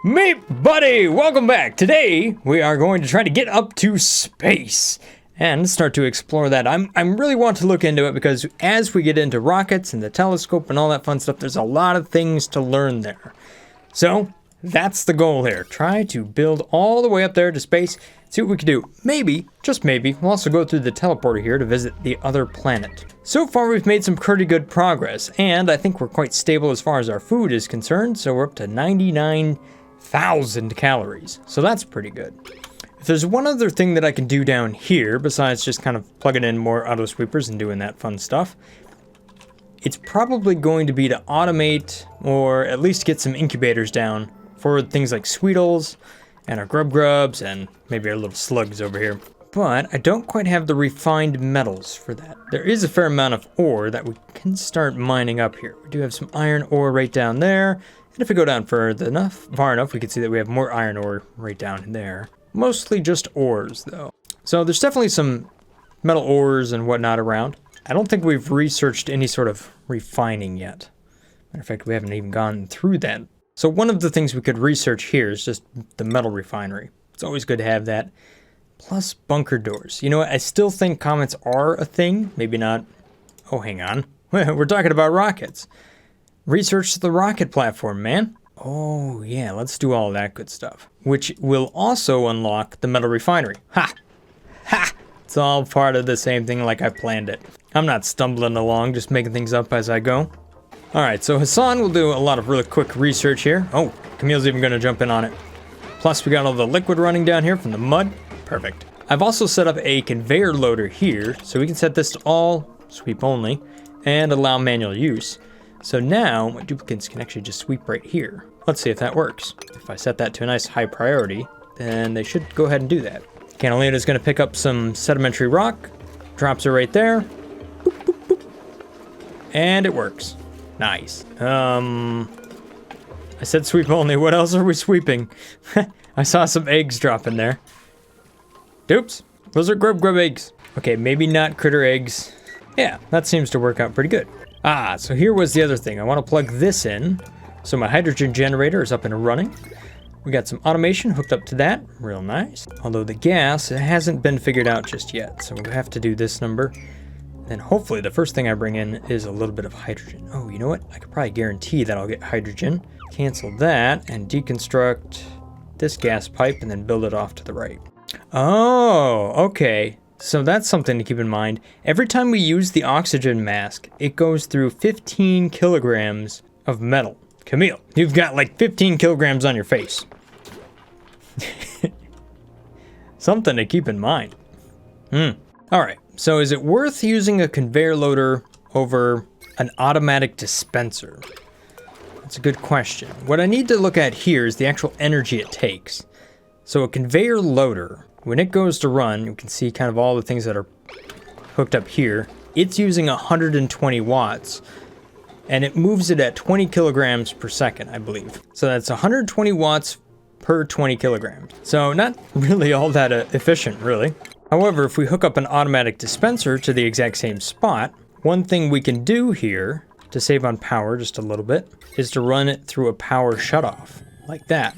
Meet buddy, welcome back. Today we are going to try to get up to space and start to explore that. I'm really want to look into it because as we get into rockets and the telescope and all that fun stuff, there's a lot of things to learn there. So that's the goal here. Try to build all the way up there to space, see what we can do. Maybe, just maybe, we'll also go through the teleporter here to visit the other planet. So far we've made some pretty good progress, and I think we're quite stable as far as our food is concerned, so we're up to 99,000 calories. So that's pretty good. If there's one other thing that I can do down here, besides just kind of plugging in more auto sweepers and doing that fun stuff, it's probably going to be to automate, or at least get some incubators down for things like Sweetles, and our grubs, and maybe our little slugs over here. But I don't quite have the refined metals for that. There is a fair amount of ore that we can start mining up here. We do have some iron ore right down there. And if we go down far enough, we can see that we have more iron ore right down in there. Mostly just ores, though. So there's definitely some metal ores and whatnot around. I don't think we've researched any sort of refining yet. Matter of fact, we haven't even gone through that. So one of the things we could research here is just the metal refinery. It's always good to have that. Plus bunker doors. You know what? I still think comets are a thing. Maybe not. Oh, hang on. We're talking about rockets. Research the rocket platform, man. Oh, yeah. Let's do all that good stuff. Which will also unlock the metal refinery. Ha! Ha! It's all part of the same thing like I planned it. I'm not stumbling along, just making things up as I go. Alright, so Hassan will do a lot of really quick research here. Oh, Camille's even going to jump in on it. Plus, we got all the liquid running down here from the mud. Perfect. I've also set up a conveyor loader here, so we can set this to all sweep only and allow manual use. So now my duplicates can actually just sweep right here. Let's see if that works. If I set that to a nice high priority, then they should go ahead and do that. Catalina is going to pick up some sedimentary rock, drops it right there, boop, boop, boop. And it works. Nice. I said sweep only. What else are we sweeping? I saw some eggs drop in there. Oops. Those are grub eggs. Okay, maybe not critter eggs. Yeah, that seems to work out pretty good. Ah, so here was the other thing. I want to plug this in. So my hydrogen generator is up and running. We got some automation hooked up to that. Real nice. Although the gas hasn't been figured out just yet. So we'll have to do this number. Then hopefully the first thing I bring in is a little bit of hydrogen. Oh, you know what? I could probably guarantee that I'll get hydrogen. Cancel that and deconstruct this gas pipe and then build it off to the right. Oh, okay. So that's something to keep in mind. Every time we use the oxygen mask, it goes through 15 kilograms of metal. Camille, you've got like 15 kilograms on your face. Something to keep in mind. Alright, so is it worth using a conveyor loader over an automatic dispenser? That's a good question. What I need to look at here is the actual energy it takes. So a conveyor loader, when it goes to run, you can see kind of all the things that are hooked up here. It's using 120 watts, and it moves it at 20 kilograms per second, I believe. So that's 120 watts per 20 kilograms. So not really all that efficient, really. However, if we hook up an automatic dispenser to the exact same spot, one thing we can do here to save on power just a little bit is to run it through a power shutoff, like that.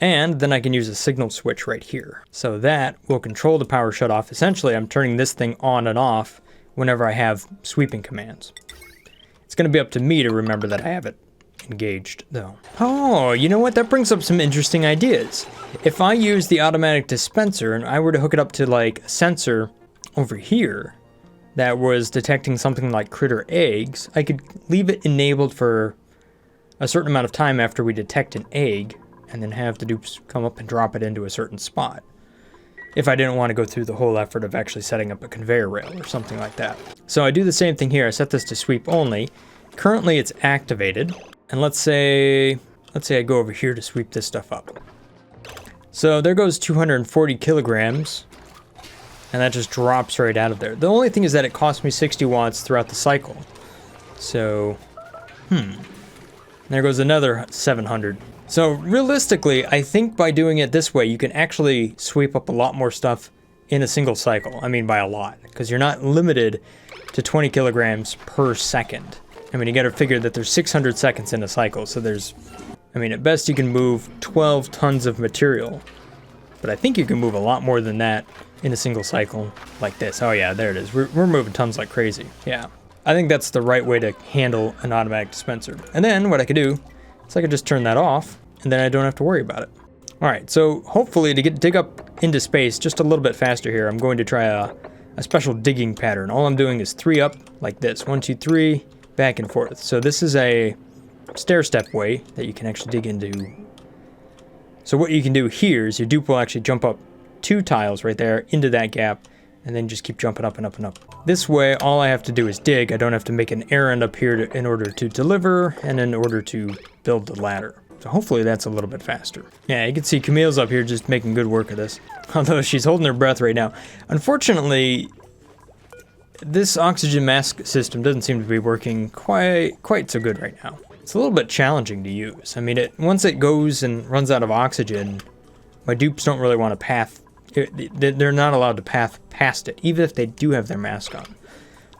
And then I can use a signal switch right here. So that will control the power shutoff. Essentially, I'm turning this thing on and off whenever I have sweeping commands. It's going to be up to me to remember that I have it engaged, though. Oh, you know what? That brings up some interesting ideas. If I use the automatic dispenser and I were to hook it up to like a sensor over here that was detecting something like critter eggs, I could leave it enabled for a certain amount of time after we detect an egg, and then have the dupes come up and drop it into a certain spot. If I didn't want to go through the whole effort of actually setting up a conveyor rail or something like that. So I do the same thing here. I set this to sweep only. Currently it's activated. And let's say I go over here to sweep this stuff up. So there goes 240 kilograms. And that just drops right out of there. The only thing is that it costs me 60 watts throughout the cycle. So, there goes another 700. So realistically, I think by doing it this way, you can actually sweep up a lot more stuff in a single cycle. I mean, by a lot, because you're not limited to 20 kilograms per second. I mean, you got to figure that there's 600 seconds in a cycle, so there's I mean, at best you can move 12 tons of material, but I think you can move a lot more than that in a single cycle like this. Oh yeah, there it is. We're moving tons like crazy. Yeah, I think that's the right way to handle an automatic dispenser. And then what I could do is I could just turn that off, and then I don't have to worry about it. All right, so hopefully to dig up into space just a little bit faster here, I'm going to try a special digging pattern. All I'm doing is 3 up like this, 1, 2, 3, back and forth. So this is a stair-step way that you can actually dig into. So what you can do here is your dupe will actually jump up 2 tiles right there into that gap, and then just keep jumping up and up and up. This way, all I have to do is dig. I don't have to make an errand up here in order to deliver and in order to build the ladder. So hopefully that's a little bit faster. Yeah, you can see Camille's up here just making good work of this. Although she's holding her breath right now. Unfortunately, this oxygen mask system doesn't seem to be working quite so good right now. It's a little bit challenging to use. I mean, once it goes and runs out of oxygen, my dupes don't really want to path. They're not allowed to path past it, even if they do have their mask on.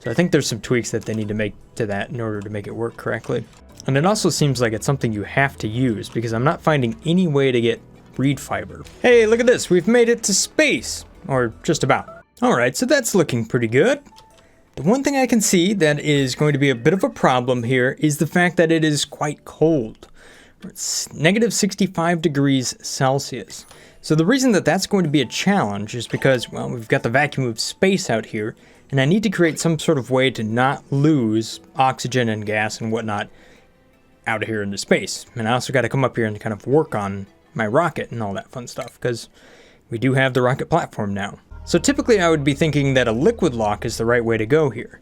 So I think there's some tweaks that they need to make to that in order to make it work correctly. And it also seems like it's something you have to use because I'm not finding any way to get reed fiber. Hey, look at this. We've made it to space, or just about. All right, so that's looking pretty good. The one thing I can see that is going to be a bit of a problem here is the fact that it is quite cold. It's negative 65 degrees Celsius. So the reason that that's going to be a challenge is because, well, we've got the vacuum of space out here, and I need to create some sort of way to not lose oxygen and gas and whatnot out here into space. And I also got to come up here and kind of work on my rocket and all that fun stuff, because we do have the rocket platform now. So typically I would be thinking that a liquid lock is the right way to go here.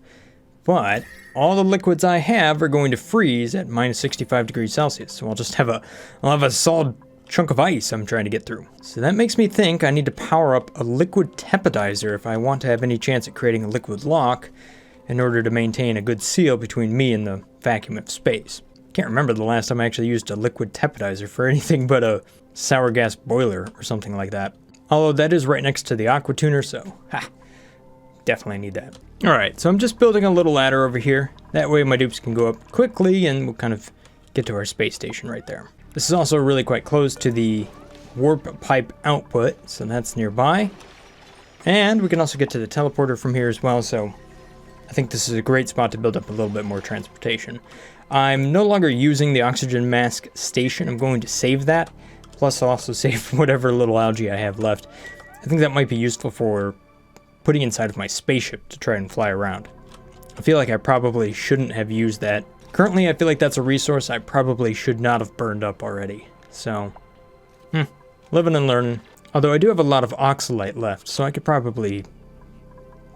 But all the liquids I have are going to freeze at minus 65 degrees Celsius. So I'll have a solid chunk of ice I'm trying to get through. So that makes me think I need to power up a liquid tempedizer if I want to have any chance at creating a liquid lock in order to maintain a good seal between me and the vacuum of space. Can't remember the last time I actually used a liquid tempedizer for anything but a sour gas boiler or something like that. Although that is right next to the aqua tuner, so definitely need that. All right, so I'm just building a little ladder over here. That way my dupes can go up quickly and we'll kind of get to our space station right there. This is also really quite close to the warp pipe output, so that's nearby. And we can also get to the teleporter from here as well, so I think this is a great spot to build up a little bit more transportation. I'm no longer using the oxygen mask station. I'm going to save that. Plus I'll also save whatever little algae I have left. I think that might be useful for putting inside of my spaceship to try and fly around. I feel like I probably shouldn't have used that. Currently, I feel like that's a resource I probably should not have burned up already. So, living and learning. Although I do have a lot of oxalite left, so I could probably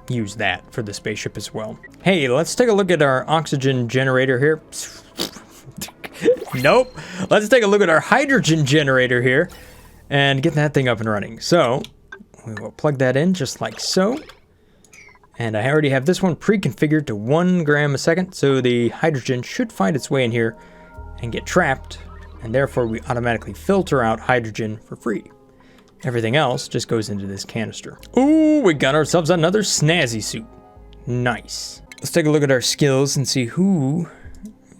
use that for the spaceship as well. Hey, let's take a look at our oxygen generator here. Nope. Let's take a look at our hydrogen generator here and get that thing up and running. So, we will plug that in just like so. And I already have this one pre-configured to 1 gram a second, so the hydrogen should find its way in here and get trapped, and therefore we automatically filter out hydrogen for free. Everything else just goes into this canister. Ooh, we got ourselves another snazzy suit. Nice. Let's take a look at our skills and see who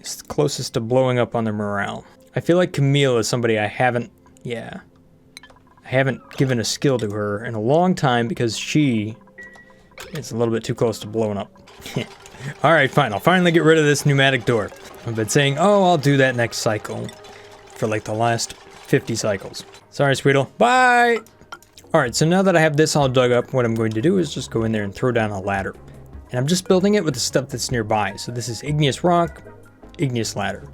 is closest to blowing up on their morale. I feel like Camille is somebody I haven't given a skill to her in a long time because she is a little bit too close to blowing up. Alright, fine. I'll finally get rid of this pneumatic door. I've been saying, oh, I'll do that next cycle for like the last 50 cycles. Sorry, Sweetle. Bye! Alright, so now that I have this all dug up, what I'm going to do is just go in there and throw down a ladder. And I'm just building it with the stuff that's nearby. So this is igneous rock, igneous ladder.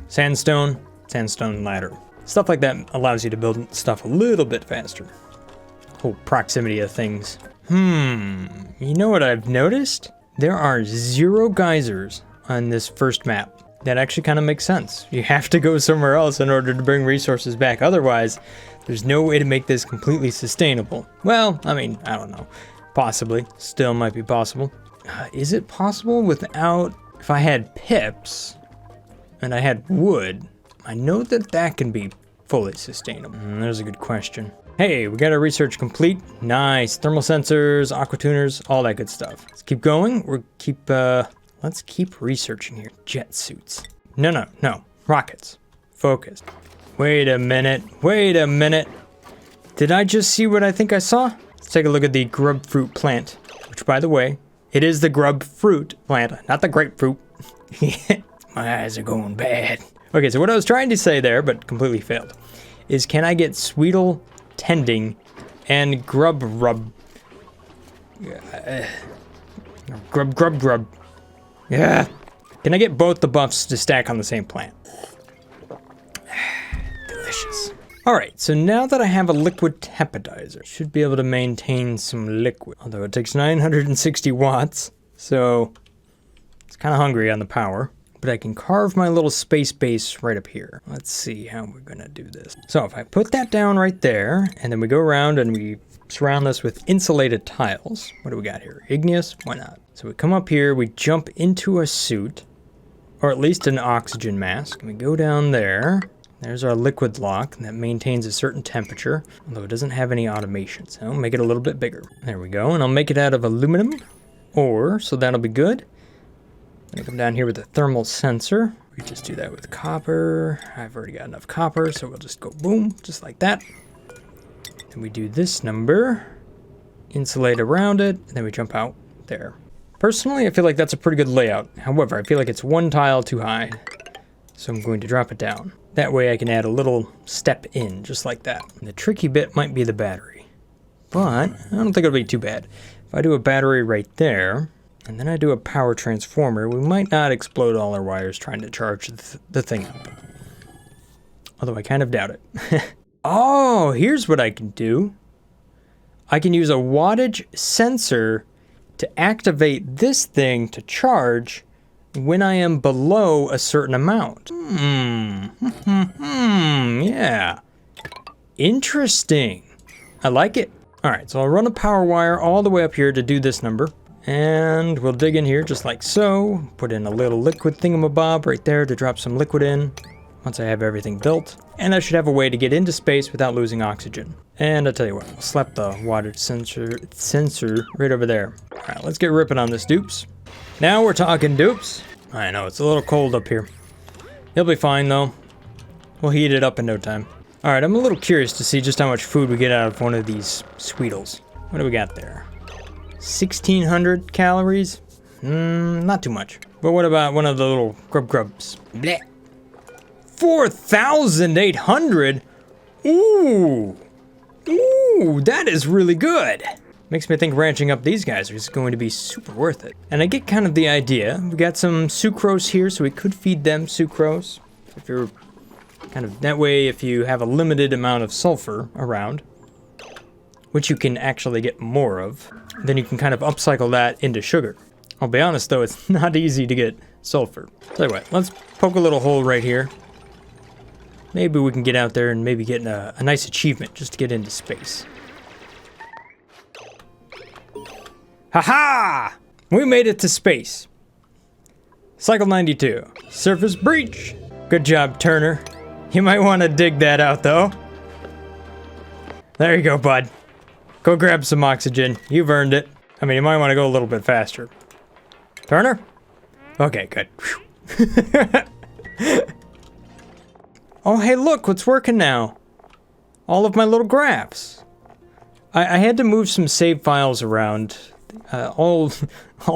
Sandstone, sandstone ladder. Stuff like that allows you to build stuff a little bit faster. Whole proximity of things. You know what I've noticed? There are 0 geysers on this first map. That actually kind of makes sense. You have to go somewhere else in order to bring resources back. Otherwise, there's no way to make this completely sustainable. Well, I mean, I don't know. Possibly. Still might be possible. Is it possible without... If I had pips and I had wood, I know that that can be fully sustainable. There's a good question. Hey, we got our research complete. Nice. Thermal sensors, aqua tuners, all that good stuff. Let's keep going. Let's keep researching here. Jet suits. No. Rockets. Focus. Wait a minute. Wait a minute. Did I just see what I think I saw? Let's take a look at the grub fruit plant. Which, by the way, it is the grub fruit plant, not the grapefruit. My eyes are going bad. Okay, so what I was trying to say there, but completely failed, is can I get Sweetle Tending and Grub Rub? Grub. Yeah. Can I get both the buffs to stack on the same plant? Delicious. Alright, so now that I have a liquid tempedizer, I should be able to maintain some liquid. Although it takes 960 watts, so it's kind of hungry on the power. But I can carve my little space base right up here. Let's see how we're gonna do this. So if I put that down right there, and then we go around and we surround this with insulated tiles. What do we got here? Igneous? Why not? So we come up here, we jump into a suit, or at least an oxygen mask. And we go down there. There's our liquid lock that maintains a certain temperature, although it doesn't have any automation. So I'll make it a little bit bigger. There we go, and I'll make it out of aluminum ore, so that'll be good. I'm gonna come down here with a thermal sensor. We just do that with copper. I've already got enough copper, so we'll just go boom, just like that. Then we do this number, insulate around it, and then we jump out there. Personally, I feel like that's a pretty good layout. However, I feel like it's one tile too high, so I'm going to drop it down. That way I can add a little step in, just like that. And the tricky bit might be the battery, but I don't think it'll be too bad. If I do a battery right there, and then I do a power transformer, we might not explode all our wires trying to charge the thing up. Although I kind of doubt it. Oh, here's what I can do. I can use a wattage sensor to activate this thing to charge when I am below a certain amount. Yeah. Interesting. I like it. All right, so I'll run a power wire all the way up here to do this number. And we'll dig in here just like so. Put in a little liquid thingamabob right there to drop some liquid in once I have everything built. And I should have a way to get into space without losing oxygen. And I'll tell you what, I'll slap the wattage sensor right over there. All right, let's get ripping on this, dupes. Now we're talking, dupes. I know, it's a little cold up here. It'll be fine though. We'll heat it up in no time. All right, I'm a little curious to see just how much food we get out of one of these Sweetles. What do we got there? 1,600 calories? Not too much. But what about one of the little grubs? Blech. 4,800? Ooh, that is really good. Makes me think ranching up these guys is going to be super worth it. And I get kind of the idea. We got some sucrose here, so we could feed them sucrose. If you're kind of, that way if you have a limited amount of sulfur around, which you can actually get more of, then you can kind of upcycle that into sugar. I'll be honest though, it's not easy to get sulfur. Tell you what, let's poke a little hole right here. Maybe we can get out there and maybe get a nice achievement just to get into space. Haha! We made it to space. Cycle 92. Surface breach. Good job, Turner. You might want to dig that out though. There you go, bud. Go grab some oxygen. You've earned it. I mean, you might want to go a little bit faster. Turner? Okay, good. Oh, hey, look, what's working now? All of my little graphs. I had to move some save files around. All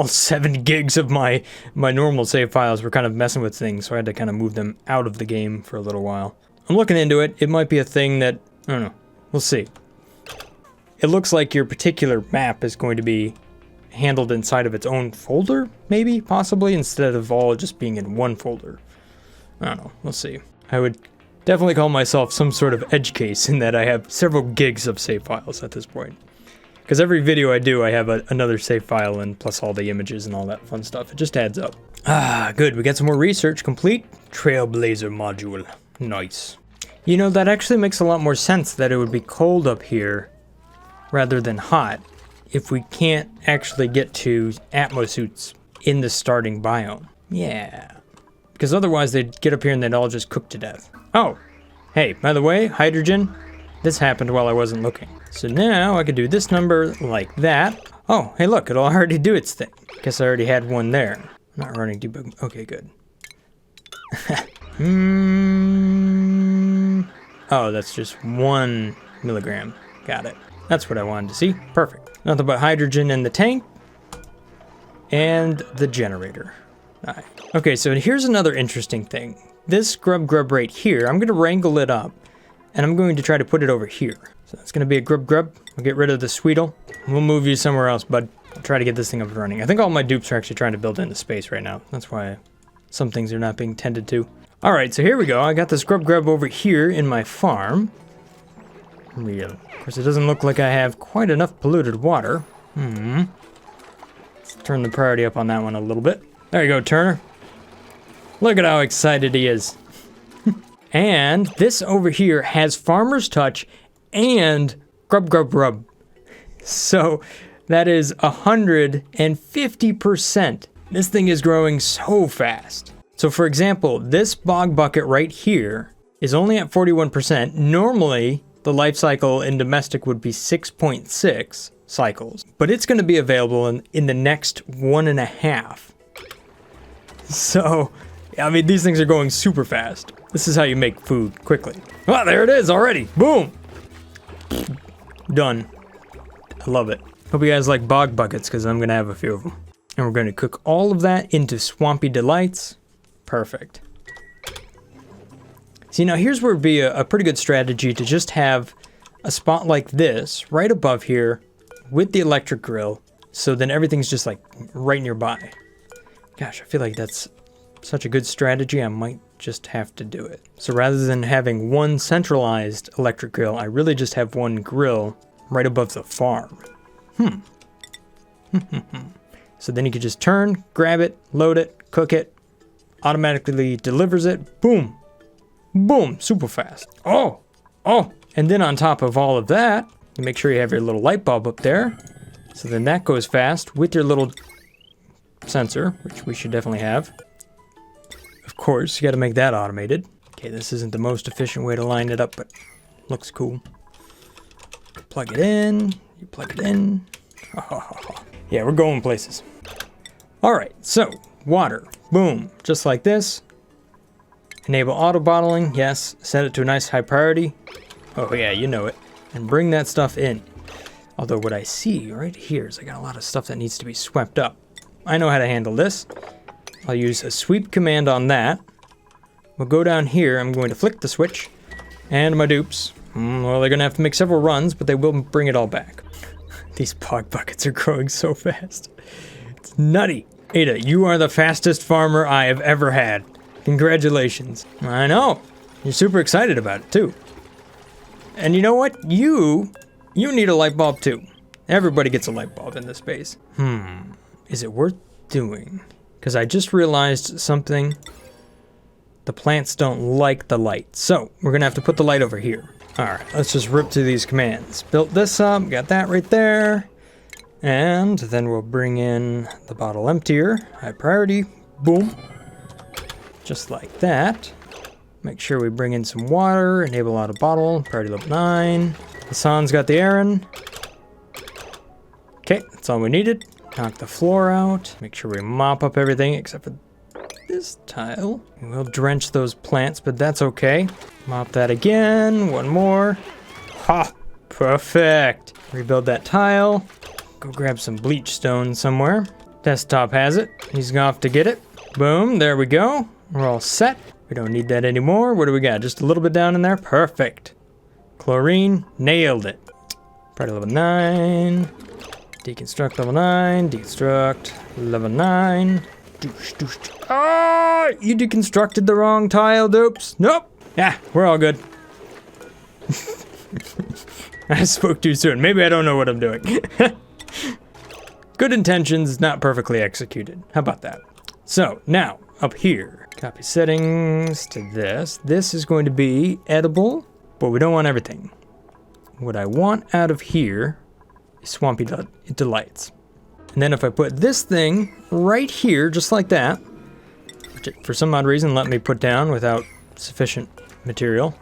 7 gigs of my normal save files were kind of messing with things, so I had to kind of move them out of the game for a little while. I'm looking into it. It might be a thing that, I don't know. We'll see. It looks like your particular map is going to be handled inside of its own folder, maybe, possibly, instead of all just being in one folder. I don't know. We'll see. I would definitely call myself some sort of edge case in that I have several gigs of save files at this point. Because every video I do, I have another save file and plus all the images and all that fun stuff. It just adds up. Ah, good. We got some more research complete. Trailblazer module. Nice. You know, that actually makes a lot more sense that it would be cold up here rather than hot if we can't actually get to atmosuits in the starting biome. Yeah. Because otherwise they'd get up here and they'd all just cook to death. Oh, hey, by the way, hydrogen, this happened while I wasn't looking. So now I could do this number like that. Oh, hey look, it'll already do its thing. Guess I already had one there. Not running debug. Okay, good. Oh, that's just 1 milligram. Got it. That's what I wanted to see. Perfect. Nothing but hydrogen in the tank and the generator. All right. Okay, so here's another interesting thing. This grub right here, I'm going to wrangle it up, and I'm going to try to put it over here. So that's going to be a grub. I'll get rid of the Sweetle. We'll move you somewhere else, bud. I'll try to get this thing up and running. I think all my dupes are actually trying to build into space right now. That's why some things are not being tended to. All right, so here we go. I got this grub over here in my farm. Of course, it doesn't look like I have quite enough polluted water. Let's turn the priority up on that one a little bit. There you go, Turner. Look at how excited he is. And this over here has Farmer's Touch and grub. So that is 150%. This thing is growing so fast. So for example, this bog bucket right here is only at 41%. Normally, the life cycle in domestic would be 6.6 cycles, but it's going to be available in the next 1.5. So, I mean, these things are going super fast. This is how you make food quickly. Oh, there it is already. Boom. Done. I love it. Hope you guys like bog buckets, because I'm going to have a few of them. And we're going to cook all of that into Swampy Delights. Perfect. See, now here's where it'd be a pretty good strategy to just have a spot like this right above here with the electric grill, so then everything's just like right nearby. Gosh, I feel like that's such a good strategy, I might just have to do it. So rather than having one centralized electric grill, I really just have one grill right above the farm. So then you could just turn, grab it, load it, cook it, automatically delivers it, boom. Boom, super fast. Oh, and then on top of all of that, you make sure you have your little light bulb up there. So then that goes fast with your little sensor, which we should definitely have. Of course, you got to make that automated. Okay, this isn't the most efficient way to line it up, but looks cool. Plug it in, you plug it in. Yeah, we're going places. All right, so water, boom, just like this. Enable auto bottling, yes. Set it to a nice high priority. Oh yeah, you know it. And bring that stuff in. Although what I see right here is I got a lot of stuff that needs to be swept up. I know how to handle this. I'll use a sweep command on that. We'll go down here, I'm going to flick the switch. And my dupes. Well, they're gonna have to make several runs, but they will bring it all back. These bog buckets are growing so fast. It's nutty. Ada, you are the fastest farmer I have ever had. Congratulations. I know. You're super excited about it, too. And you know what? You need a light bulb, too. Everybody gets a light bulb in this space. Is it worth doing? Because I just realized something. The plants don't like the light. So, we're going to have to put the light over here. Alright, let's just rip through these commands. Built this up, got that right there. And then we'll bring in the bottle emptier. High priority. Boom. Just like that. Make sure we bring in some water, enable auto bottle, priority level 9. Hassan's got the errand. Okay, that's all we needed. Knock the floor out. Make sure we mop up everything except for this tile. We'll drench those plants, but that's okay. Mop that again. One more. Ha! Perfect. Rebuild that tile. Go grab some bleach stone somewhere. Desktop has it. He's off to get it. Boom, there we go. We're all set. We don't need that anymore. What do we got? Just a little bit down in there. Perfect. Chlorine. Nailed it. Priority level 9. Deconstruct level 9. Deconstruct level 9. Ah! You deconstructed the wrong tile, dupes. Nope. Yeah, we're all good. I spoke too soon. Maybe I don't know what I'm doing. Good intentions, not perfectly executed. How about that? So, now, up here. Copy settings to this. This is going to be edible, but we don't want everything. What I want out of here is Swampy Delights. And then if I put this thing right here, just like that, which for some odd reason let me put down without sufficient material.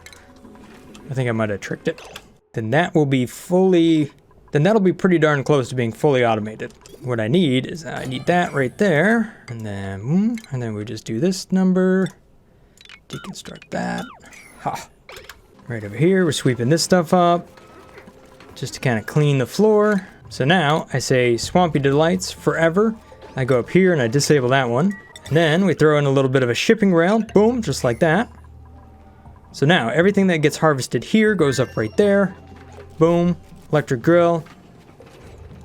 I think I might have tricked it. Then that will be that'll be pretty darn close to being fully automated. What I need is I need that right there, and then we just do this number, deconstruct that. Ha. Right over here, we're sweeping this stuff up just to kind of clean the floor. So now I say Swampy Delights forever. I go up here and I disable that one. And then we throw in a little bit of a shipping rail. Boom, just like that. So now everything that gets harvested here goes up right there. Boom, electric grill,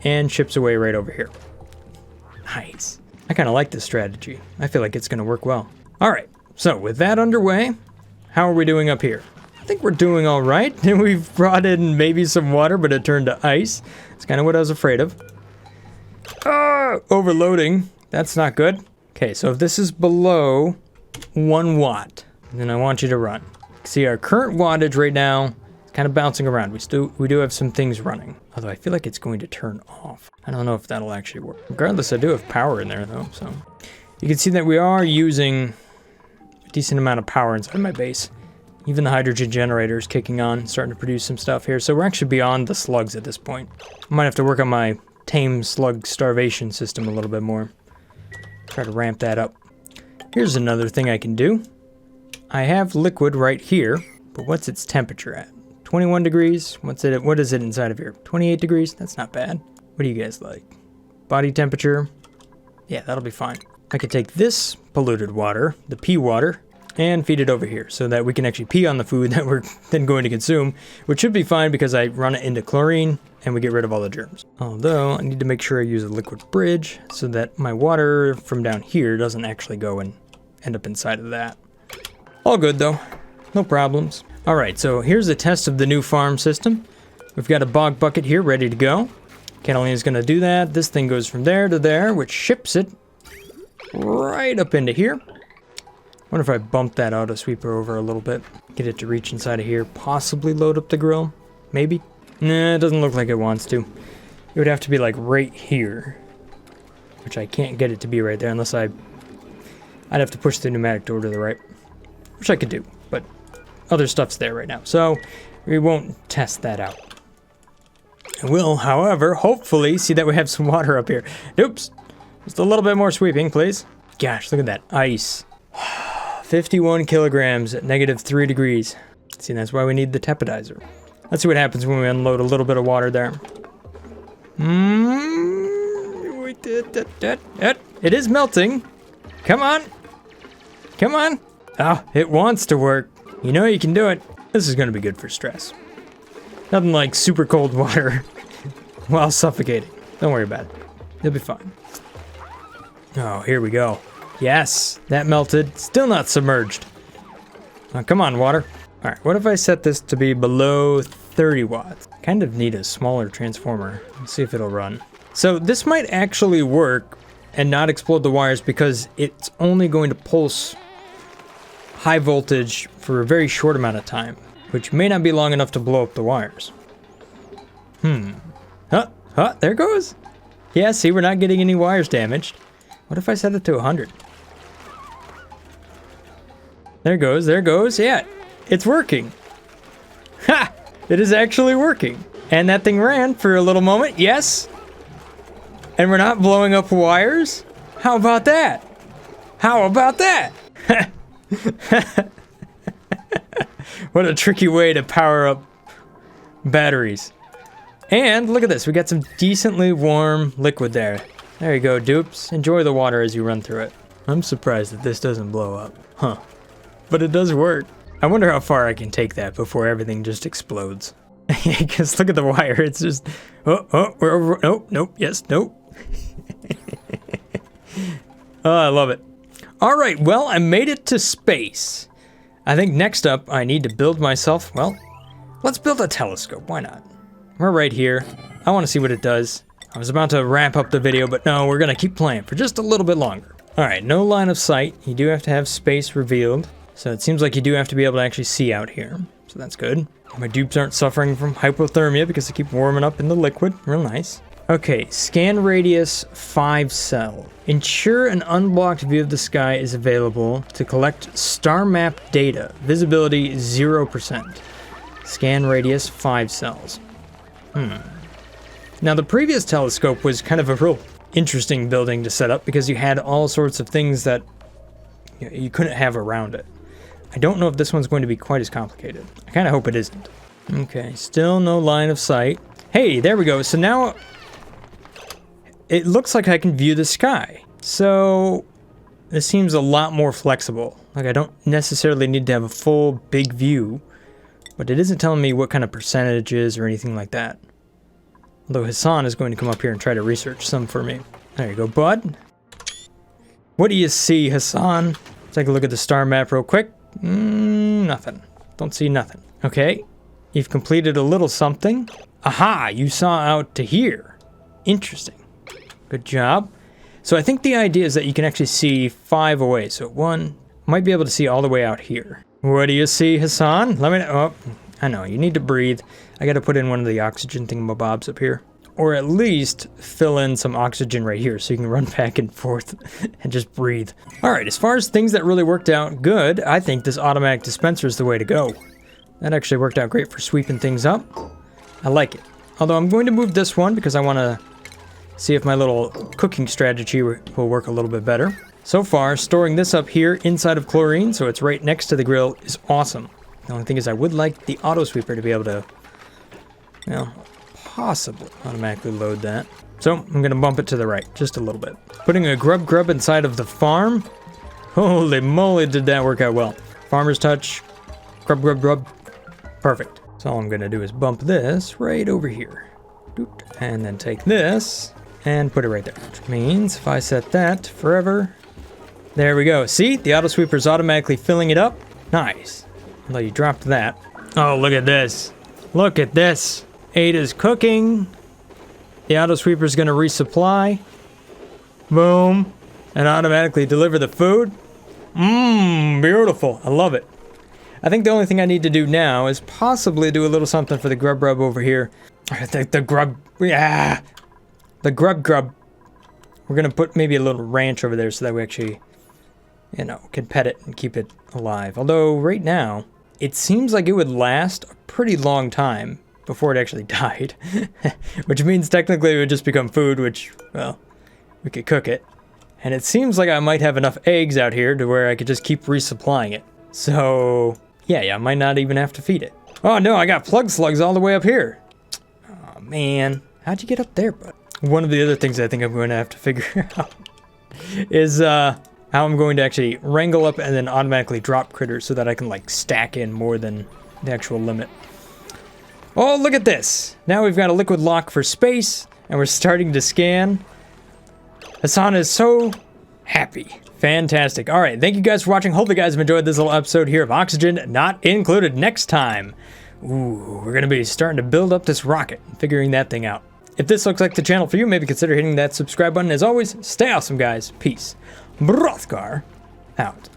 and ships away right over here. Nice. I kind of like this strategy. I feel like it's going to work well. All right, so with that underway, how are we doing up here? I think we're doing all right. We've brought in maybe some water, but it turned to ice. That's kind of what I was afraid of. Overloading. That's not good. Okay, so if this is below 1 watt, then I want you to run. See, our current wattage right now is kind of bouncing around. We do have some things running, although I feel like it's going to turn off. I don't know if that'll actually work. Regardless, I do have power in there though, so you can see that we are using a decent amount of power inside my base. Even the hydrogen generator is kicking on, starting to produce some stuff here. So we're actually beyond the slugs at this point. I might have to work on my tame slug starvation system a little bit more. Try to ramp that up. Here's another thing I can do. I have liquid right here, but what's its temperature at? 21 degrees? What is it inside of here? 28 degrees? That's not bad. What do you guys like? Body temperature? Yeah, that'll be fine. I could take this polluted water, the pee water, and feed it over here so that we can actually pee on the food that we're then going to consume, which should be fine because I run it into chlorine and we get rid of all the germs. Although I need to make sure I use a liquid bridge so that my water from down here doesn't actually go and end up inside of that. All good though, no problems. All right, so here's a test of the new farm system. We've got a bog bucket here ready to go. Catalina's gonna do that. This thing goes from there to there, which ships it right up into here. Wonder if I bump that auto sweeper over a little bit, get it to reach inside of here, possibly load up the grill, maybe? Nah, it doesn't look like it wants to. It would have to be like right here, which I can't get it to be right there unless I'd have to push the pneumatic door to the right, which I could do, but other stuff's there right now, so we won't test that out. I will, however, hopefully see that we have some water up here. Oops, just a little bit more sweeping, please. Gosh, look at that ice. 51 kilograms at -3 degrees. See, that's why we need the teppidizer. Let's see what happens when we unload a little bit of water there. It is melting. Come on. Come on. Oh, it wants to work. You know you can do it. This is going to be good for stress. Nothing like super cold water while suffocating. Don't worry about it. You'll be fine. Oh, here we go. Yes, that melted. Still not submerged. Oh, come on, water. All right, what if I set this to be below 30 watts? Kind of need a smaller transformer. Let's see if it'll run. So this might actually work and not explode the wires because it's only going to pulse high voltage for a very short amount of time, which may not be long enough to blow up the wires. There it goes. Yeah, see, we're not getting any wires damaged. What if I set it to 100? There it goes, there it goes. Yeah, it's working. Ha! It is actually working. And that thing ran for a little moment, yes. And we're not blowing up wires? How about that? How about that? What a tricky way to power up batteries. And look at this, we got some decently warm liquid there. There you go, dupes. Enjoy the water as you run through it. I'm surprised that this doesn't blow up. Huh. But it does work. I wonder how far I can take that before everything just explodes. Because look at the wire, it's just... we're over... Nope, yes, nope. Oh, I love it. All right, well, I made it to space. I think next up, I need to build myself... Well, let's build a telescope. Why not? We're right here. I want to see what it does. I was about to wrap up the video, but no, we're going to keep playing for just a little bit longer. All right, no line of sight. You do have to have space revealed. So it seems like you do have to be able to actually see out here. So that's good. My dupes aren't suffering from hypothermia because they keep warming up in the liquid. Real nice. Okay, scan radius 5 cell. Ensure an unblocked view of the sky is available to collect star map data. Visibility 0%. Scan radius 5 cells. Now the previous telescope was kind of a real interesting building to set up because you had all sorts of things that you couldn't have around it. I don't know if this one's going to be quite as complicated. I kind of hope it isn't. Okay, still no line of sight. Hey, there we go. So now it looks like I can view the sky. So this seems a lot more flexible. Like I don't necessarily need to have a full big view, but it isn't telling me what kind of percentages or anything like that. Although Hassan is going to come up here and try to research some for me. There you go, bud. What do you see, Hassan? Let's take a look at the star map real quick. Nothing. Don't see nothing. Okay, you've completed a little something. Aha, you saw out to here. Interesting. Good job. So I think the idea is that you can actually see 5 away. So 1, might be able to see all the way out here. What do you see, Hassan? Let me know. Oh, I know, you need to breathe. I gotta put in one of the oxygen thingamabobs up here. Or at least fill in some oxygen right here so you can run back and forth and just breathe. All right, as far as things that really worked out good, I think this automatic dispenser is the way to go. That actually worked out great for sweeping things up. I like it. Although I'm going to move this one because I want to see if my little cooking strategy will work a little bit better. So far, storing this up here inside of chlorine, so it's right next to the grill, is awesome. The only thing is I would like the auto sweeper to be able to, well, possibly automatically load that. So I'm going to bump it to the right, just a little bit. Putting a grub inside of the farm. Holy moly, did that work out well. Farmer's touch, grub. Perfect. So all I'm going to do is bump this right over here. And then take this and put it right there. Which means if I set that forever, there we go. See, the auto sweeper is automatically filling it up. Nice. Although you dropped that. Oh, look at this. Look at this. Ada's cooking. The auto sweeper is going to resupply. Boom. And automatically deliver the food. Beautiful. I love it. I think the only thing I need to do now is possibly do a little something for the grub over here. The grub. Yeah. The grub. We're going to put maybe a little ranch over there so that we actually, you know, can pet it and keep it alive. Although right now, it seems like it would last a pretty long time before it actually died. Which means technically it would just become food, which, well, we could cook it. And it seems like I might have enough eggs out here to where I could just keep resupplying it. So, yeah, I might not even have to feed it. Oh no, I got plug slugs all the way up here. Oh man, how'd you get up there, bud? One of the other things I think I'm going to have to figure out is how I'm going to actually wrangle up and then automatically drop critters so that I can like stack in more than the actual limit. Oh, look at this. Now we've got a liquid lock for space and we're starting to scan. Hassan is so happy. Fantastic. All right, thank you guys for watching. Hope you guys have enjoyed this little episode here of Oxygen Not Included. Next time, ooh, we're going to be starting to build up this rocket and figuring that thing out. If this looks like the channel for you, maybe consider hitting that subscribe button. As always, stay awesome, guys. Peace. Brothgar out.